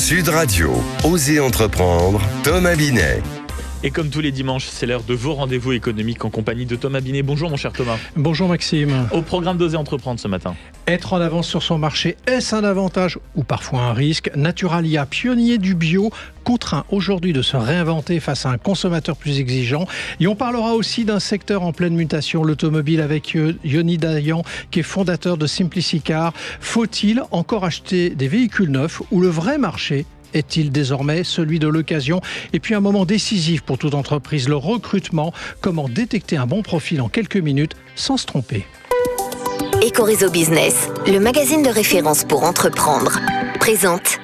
Sud Radio, Osez entreprendre, Thomas Binet. Et comme tous les dimanches, c'est l'heure de vos rendez-vous économiques en compagnie de Thomas Binet. Bonjour mon cher Thomas. Bonjour Maxime. Au programme d'Osez entreprendre ce matin. Être en avance sur son marché, est-ce un avantage ou parfois un risque ? Naturalia, pionnier du bio, contraint aujourd'hui de se réinventer face à un consommateur plus exigeant. Et on parlera aussi d'un secteur en pleine mutation, l'automobile, avec Yoni Dayan, qui est fondateur de Simplicicar. Faut-il encore acheter des véhicules neufs ou le vrai marché est-il désormais celui de l'occasion ? Et puis un moment décisif pour toute entreprise, le recrutement. Comment détecter un bon profil en quelques minutes sans se tromper ? Ecoréseau Business, le magazine de référence pour entreprendre, présente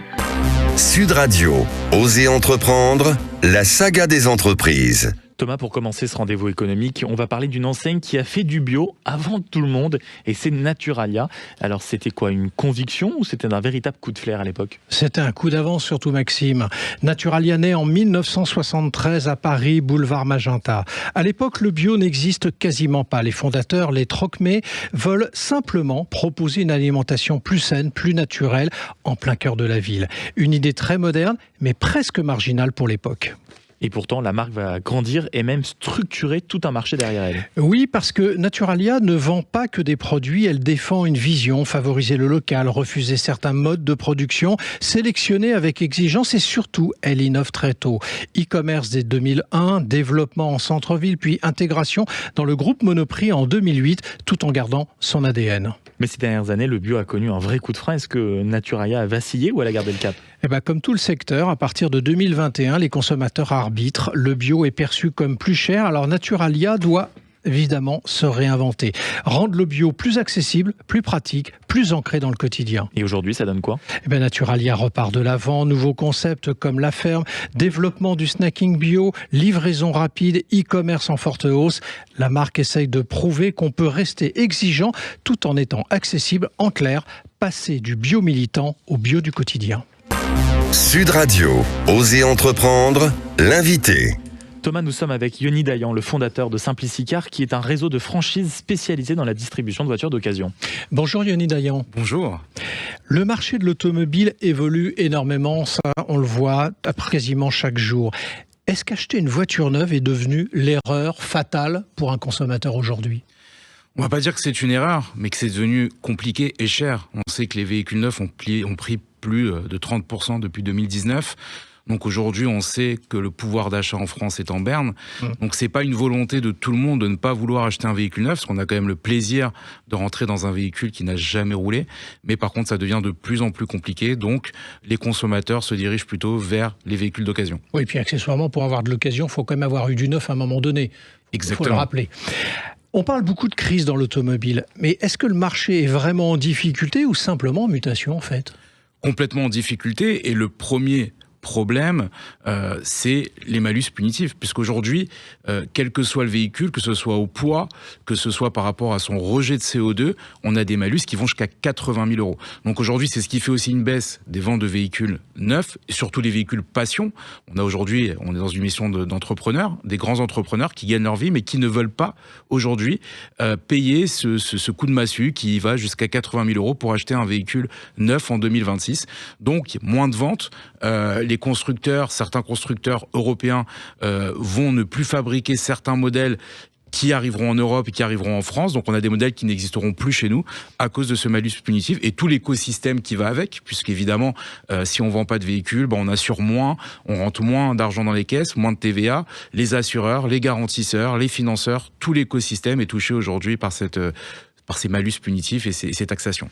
Sud Radio, Osez entreprendre, la saga des entreprises. Thomas, pour commencer ce rendez-vous économique, on va parler d'une enseigne qui a fait du bio avant tout le monde, et c'est Naturalia. Alors c'était quoi, une conviction ou c'était un véritable coup de flair à l'époque ? C'était un coup d'avance surtout Maxime. Naturalia naît en 1973 à Paris, boulevard Magenta. À l'époque, le bio n'existe quasiment pas. Les fondateurs, les Trocmé, veulent simplement proposer une alimentation plus saine, plus naturelle, en plein cœur de la ville. Une idée très moderne, mais presque marginale pour l'époque. Et pourtant, la marque va grandir et même structurer tout un marché derrière elle. Oui, parce que Naturalia ne vend pas que des produits, elle défend une vision, favoriser le local, refuser certains modes de production, sélectionner avec exigence et surtout, elle innove très tôt. E-commerce dès 2001, développement en centre-ville, puis intégration dans le groupe Monoprix en 2008, tout en gardant son ADN. Mais ces dernières années, le bio a connu un vrai coup de frein. Est-ce que Naturalia a vacillé ou elle a gardé le cap ? Comme tout le secteur, à partir de 2021, les consommateurs arbitrent. Le bio est perçu comme plus cher, alors Naturalia doit évidemment se réinventer. Rendre le bio plus accessible, plus pratique, plus ancré dans le quotidien. Et aujourd'hui, ça donne quoi ? Naturalia repart de l'avant, nouveaux concepts comme la ferme, développement du snacking bio, livraison rapide, e-commerce en forte hausse. La marque essaye de prouver qu'on peut rester exigeant tout en étant accessible. En clair, passer du bio militant au bio du quotidien. Sud Radio, Osez entreprendre, l'invité. Thomas, nous sommes avec Yoni Dayan, le fondateur de Simplicicar, qui est un réseau de franchises spécialisé dans la distribution de voitures d'occasion. Bonjour Yoni Dayan. Bonjour. Le marché de l'automobile évolue énormément, ça on le voit quasiment chaque jour. Est-ce qu'acheter une voiture neuve est devenu l'erreur fatale pour un consommateur aujourd'hui ? On va pas dire que c'est une erreur, mais que c'est devenu compliqué et cher. On sait que les véhicules neufs ont pris plus de 30% depuis 2019. Donc aujourd'hui, on sait que le pouvoir d'achat en France est en berne. Donc c'est pas une volonté de tout le monde de ne pas vouloir acheter un véhicule neuf, parce qu'on a quand même le plaisir de rentrer dans un véhicule qui n'a jamais roulé. Mais par contre, ça devient de plus en plus compliqué. Donc les consommateurs se dirigent plutôt vers les véhicules d'occasion. Oui, et puis accessoirement, pour avoir de l'occasion, il faut quand même avoir eu du neuf à un moment donné. Exactement. Il faut le rappeler. On parle beaucoup de crise dans l'automobile, mais est-ce que le marché est vraiment en difficulté ou simplement en mutation en fait ? Complètement en difficulté, et le premier problème, c'est les malus punitifs, puisqu'aujourd'hui, quel que soit le véhicule, que ce soit au poids, que ce soit par rapport à son rejet de CO2, on a des malus qui vont jusqu'à 80 000 euros. Donc aujourd'hui, c'est ce qui fait aussi une baisse des ventes de véhicules neufs, et surtout les véhicules passion. On est dans une mission d'entrepreneurs, des grands entrepreneurs qui gagnent leur vie, mais qui ne veulent pas aujourd'hui payer ce coup de massue qui va jusqu'à 80 000 euros pour acheter un véhicule neuf en 2026. Donc moins de ventes, certains constructeurs européens vont ne plus fabriquer certains modèles qui arriveront en Europe et qui arriveront en France. Donc on a des modèles qui n'existeront plus chez nous à cause de ce malus punitif et tout l'écosystème qui va avec, puisqu'évidemment, si on ne vend pas de véhicules, on assure moins, on rentre moins d'argent dans les caisses, moins de TVA. Les assureurs, les garantisseurs, les financeurs, tout l'écosystème est touché aujourd'hui par ces malus punitifs et ces taxations.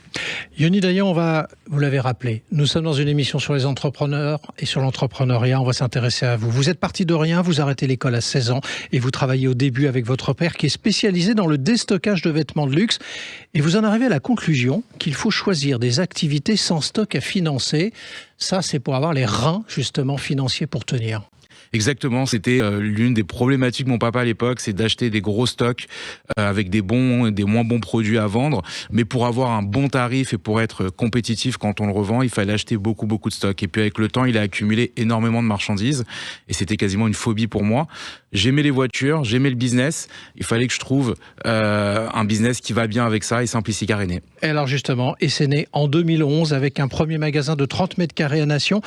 Yoni Dayan, vous l'avez rappelé, nous sommes dans une émission sur les entrepreneurs et sur l'entrepreneuriat, on va s'intéresser à vous. Vous êtes parti de rien, vous arrêtez l'école à 16 ans et vous travaillez au début avec votre père qui est spécialisé dans le déstockage de vêtements de luxe et vous en arrivez à la conclusion qu'il faut choisir des activités sans stock à financer. Ça, c'est pour avoir les reins justement financiers pour tenir. Exactement, c'était l'une des problématiques de mon papa à l'époque, c'est d'acheter des gros stocks avec des bons et des moins bons produits à vendre. Mais pour avoir un bon tarif et pour être compétitif quand on le revend, il fallait acheter beaucoup de stocks. Et puis avec le temps, il a accumulé énormément de marchandises et c'était quasiment une phobie pour moi. J'aimais les voitures, j'aimais le business. Il fallait que je trouve un business qui va bien avec ça et Simplicicar est né. Et alors justement, et c'est né en 2011 avec un premier magasin de 30 mètres carrés à Nation.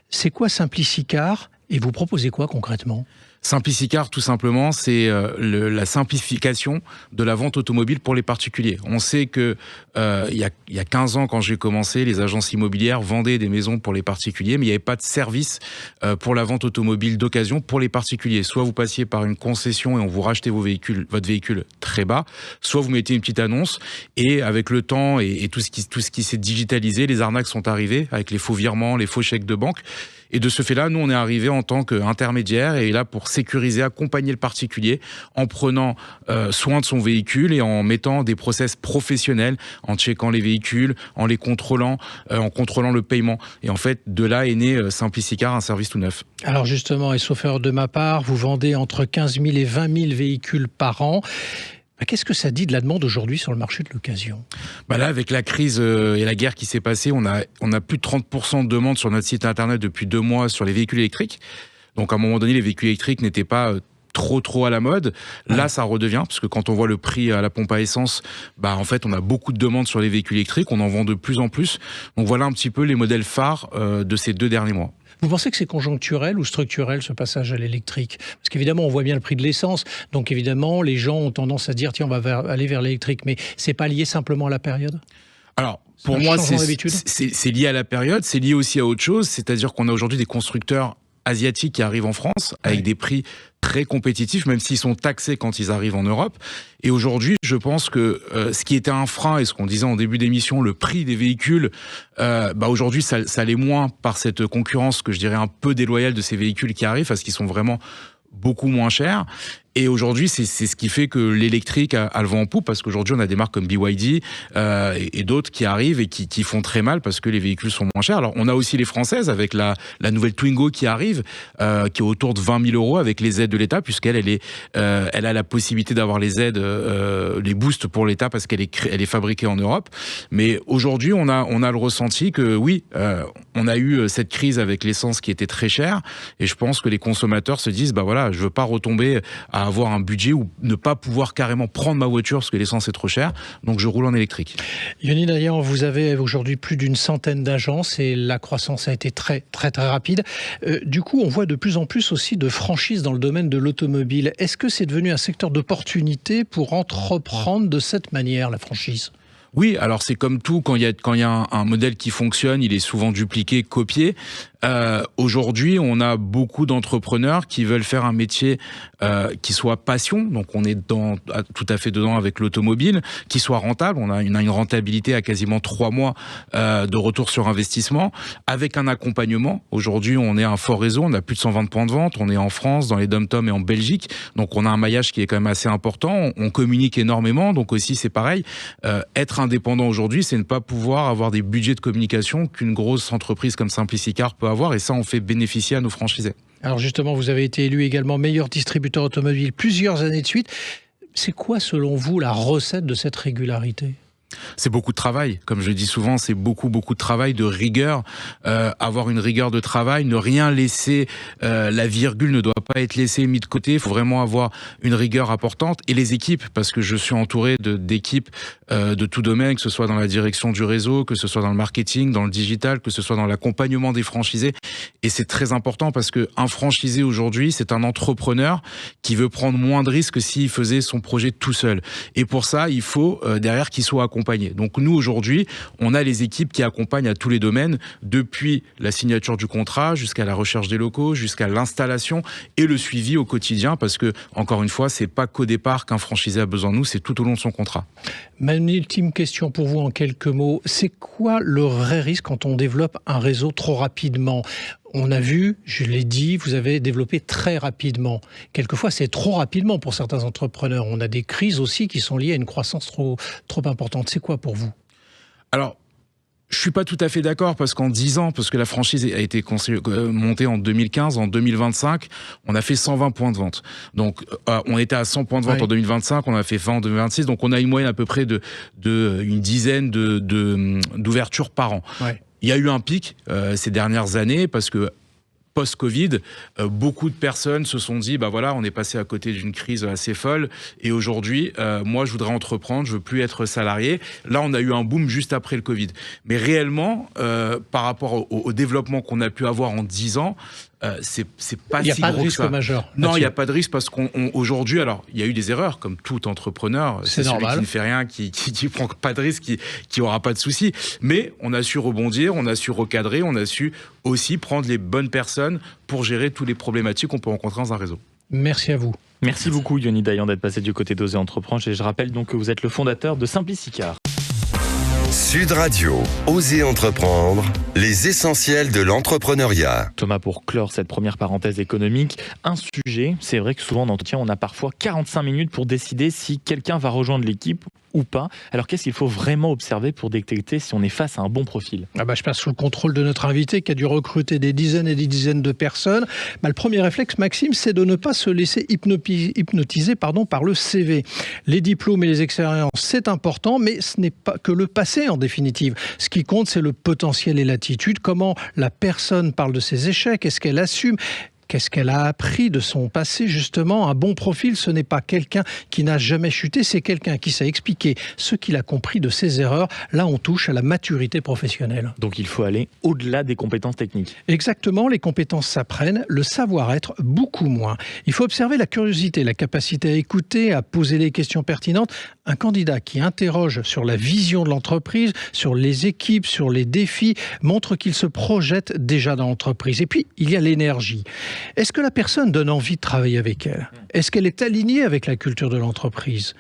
C'est quoi Simplicicar et vous proposez quoi concrètement ? Simplicicar, tout simplement, c'est la simplification de la vente automobile pour les particuliers. On sait que il y a 15 ans, quand j'ai commencé, les agences immobilières vendaient des maisons pour les particuliers, mais il n'y avait pas de service pour la vente automobile d'occasion pour les particuliers. Soit vous passiez par une concession et on vous rachetait votre véhicule très bas, soit vous mettiez une petite annonce et avec le temps et tout ce qui s'est digitalisé, les arnaques sont arrivées avec les faux virements, les faux chèques de banque. Et de ce fait-là, nous, on est arrivé en tant qu'intermédiaire et là pour sécuriser, accompagner le particulier en prenant soin de son véhicule et en mettant des process professionnels, en checkant les véhicules, en les contrôlant, en contrôlant le paiement. Et en fait, de là est né Simplicicar, un service tout neuf. Alors justement, et sauf erreur de ma part, vous vendez entre 15 000 et 20 000 véhicules par an. Qu'est-ce que ça dit de la demande aujourd'hui sur le marché de l'occasion ? Là, avec la crise et la guerre qui s'est passée, on a plus de 30% de demandes sur notre site internet depuis 2 mois sur les véhicules électriques. Donc à un moment donné, les véhicules électriques n'étaient pas trop à la mode. Là, ça redevient, parce que quand on voit le prix à la pompe à essence, en fait, on a beaucoup de demandes sur les véhicules électriques, on en vend de plus en plus. Donc voilà un petit peu les modèles phares de ces 2 derniers mois. Vous pensez que c'est conjoncturel ou structurel ce passage à l'électrique ? Parce qu'évidemment, on voit bien le prix de l'essence. Donc évidemment, les gens ont tendance à dire tiens, on va aller vers l'électrique. Mais c'est pas lié simplement à la période ? Alors, pour moi, c'est lié à la période. C'est lié aussi à autre chose. C'est-à-dire qu'on a aujourd'hui des constructeurs asiatiques qui arrivent en France avec des prix très compétitifs, même s'ils sont taxés quand ils arrivent en Europe. Et aujourd'hui, je pense que ce qui était un frein, et ce qu'on disait en début d'émission, le prix des véhicules, aujourd'hui, ça l'est moins par cette concurrence que je dirais un peu déloyale de ces véhicules qui arrivent, parce qu'ils sont vraiment beaucoup moins chers. Et aujourd'hui, c'est ce qui fait que l'électrique a le vent en poupe, parce qu'aujourd'hui, on a des marques comme BYD et d'autres qui arrivent et qui font très mal parce que les véhicules sont moins chers. Alors, on a aussi les Françaises avec la nouvelle Twingo qui arrive, qui est autour de 20 000 € avec les aides de l'État, puisqu'elle elle a la possibilité d'avoir les aides, les boosts pour l'État parce qu'elle est fabriquée en Europe. Mais aujourd'hui, on a le ressenti que oui, on a eu cette crise avec l'essence qui était très chère, et je pense que les consommateurs se disent, je veux pas retomber à avoir un budget ou ne pas pouvoir carrément prendre ma voiture parce que l'essence est trop chère, donc je roule en électrique. Yoni Dayan, vous avez aujourd'hui plus d'une centaine d'agences et la croissance a été très rapide. Du coup, on voit de plus en plus aussi de franchises dans le domaine de l'automobile. Est-ce que c'est devenu un secteur d'opportunité pour entreprendre de cette manière, la franchise ? Oui, alors c'est comme tout, quand il y a un modèle qui fonctionne, il est souvent dupliqué, copié. Aujourd'hui, on a beaucoup d'entrepreneurs qui veulent faire un métier qui soit passion, donc on est tout à fait dedans avec l'automobile, qui soit rentable. On a une rentabilité à quasiment 3 mois de retour sur investissement, avec un accompagnement. Aujourd'hui, on est un fort réseau, on a plus de 120 points de vente, on est en France, dans les dom-tom et en Belgique, donc on a un maillage qui est quand même assez important. On communique énormément, donc aussi c'est pareil. Être indépendant aujourd'hui, c'est ne pas pouvoir avoir des budgets de communication qu'une grosse entreprise comme Simplicicar peut avoir, et ça, on fait bénéficier à nos franchisés. Alors justement, vous avez été élu également meilleur distributeur automobile plusieurs années de suite. C'est quoi, selon vous, la recette de cette régularité ? C'est beaucoup de travail, comme je dis souvent, c'est beaucoup de travail, de rigueur, avoir une rigueur de travail, ne rien laisser, la virgule ne doit pas être laissée mise de côté, il faut vraiment avoir une rigueur importante, et les équipes, parce que je suis entouré d'équipes de tout domaine, que ce soit dans la direction du réseau, que ce soit dans le marketing, dans le digital, que ce soit dans l'accompagnement des franchisés, et c'est très important parce que un franchisé aujourd'hui, c'est un entrepreneur qui veut prendre moins de risques s'il faisait son projet tout seul, et pour ça, il faut derrière qu'il soit accompagné. Donc nous, aujourd'hui, on a les équipes qui accompagnent à tous les domaines, depuis la signature du contrat jusqu'à la recherche des locaux, jusqu'à l'installation et le suivi au quotidien, parce que, encore une fois, c'est pas qu'au départ qu'un franchisé a besoin de nous, c'est tout au long de son contrat. Ma ultime question pour vous en quelques mots, c'est quoi le vrai risque quand on développe un réseau trop rapidement ? On a vu, je l'ai dit, vous avez développé très rapidement. Quelquefois, c'est trop rapidement pour certains entrepreneurs. On a des crises aussi qui sont liées à une croissance trop importante. C'est quoi pour vous ? Alors, Je suis pas tout à fait d'accord parce qu'en 10 ans, parce que la franchise a été montée en 2015, en 2025, on a fait 120 points de vente. Donc, on était à 100 points de vente en 2025, on a fait 20 en 2026, donc on a une moyenne à peu près de une dizaine d'ouvertures par an. Ouais. Il y a eu un pic ces dernières années parce que post-Covid, beaucoup de personnes se sont dit, bah voilà, on est passé à côté d'une crise assez folle et aujourd'hui, moi, je voudrais entreprendre, je veux plus être salarié. Là, on a eu un boom juste après le Covid. Mais réellement, par rapport au développement qu'on a pu avoir en 10 ans, c'est pas si gros que ça. Il n'y a pas de risque majeur. Non, il n'y a pas de risque parce qu'aujourd'hui, alors, il y a eu des erreurs, comme tout entrepreneur. C'est celui qui ne fait rien, qui prend pas de risque, qui aura pas de soucis. Mais on a su rebondir, on a su recadrer, on a su aussi prendre les bonnes personnes pour gérer toutes les problématiques qu'on peut rencontrer dans un réseau. Merci à vous. Merci beaucoup, Yoni Dayan, d'être passé du côté d'Oser Entreprendre. Et je rappelle donc que vous êtes le fondateur de Simplicicar. Sud Radio, Oser Entreprendre, les essentiels de l'entrepreneuriat. Thomas, pour clore cette première parenthèse économique, un sujet, c'est vrai que souvent en entretien, on a parfois 45 minutes pour décider si quelqu'un va rejoindre l'équipe ou pas. Alors qu'est-ce qu'il faut vraiment observer pour détecter si on est face à un bon profil ? Je passe sous le contrôle de notre invité qui a dû recruter des dizaines et des dizaines de personnes. Le premier réflexe, Maxime, c'est de ne pas se laisser hypnotiser par le CV. Les diplômes et les expériences, c'est important, mais ce n'est pas que le passé en définitive. Ce qui compte, c'est le potentiel et l'attitude. Comment la personne parle de ses échecs, est-ce qu'elle assume ? Qu'est-ce qu'elle a appris de son passé, justement ? Un bon profil, ce n'est pas quelqu'un qui n'a jamais chuté, c'est quelqu'un qui sait expliquer ce qu'il a compris de ses erreurs. Là, on touche à la maturité professionnelle. Donc il faut aller au-delà des compétences techniques. Exactement, les compétences s'apprennent, le savoir-être beaucoup moins. Il faut observer la curiosité, la capacité à écouter, à poser les questions pertinentes. Un candidat qui interroge sur la vision de l'entreprise, sur les équipes, sur les défis, montre qu'il se projette déjà dans l'entreprise. Et puis, il y a l'énergie. Est-ce que la personne donne envie de travailler avec elle ? Est-ce qu'elle est alignée avec la culture de l'entreprise ?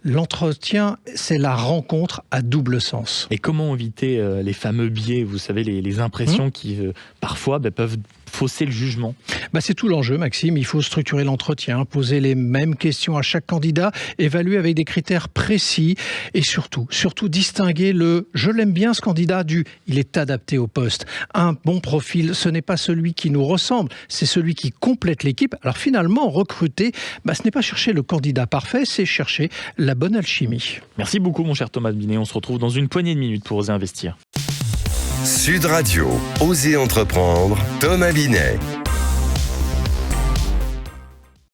L'entretien, c'est la rencontre à double sens. Et comment éviter les fameux biais, vous savez, les impressions qui parfois peuvent fausser le jugement ? C'est tout l'enjeu, Maxime. Il faut structurer l'entretien, poser les mêmes questions à chaque candidat, évaluer avec des critères précis et surtout distinguer le « je l'aime bien ce candidat » du « il est adapté au poste ». Un bon profil, ce n'est pas celui qui nous ressemble, c'est celui qui complète l'équipe. Alors finalement, recruter, ce n'est pas chercher le candidat parfait, c'est chercher la bonne alchimie. Merci beaucoup, mon cher Thomas Binet. On se retrouve dans une poignée de minutes pour Oser Investir. Sud Radio, Oser Entreprendre, Thomas Binet.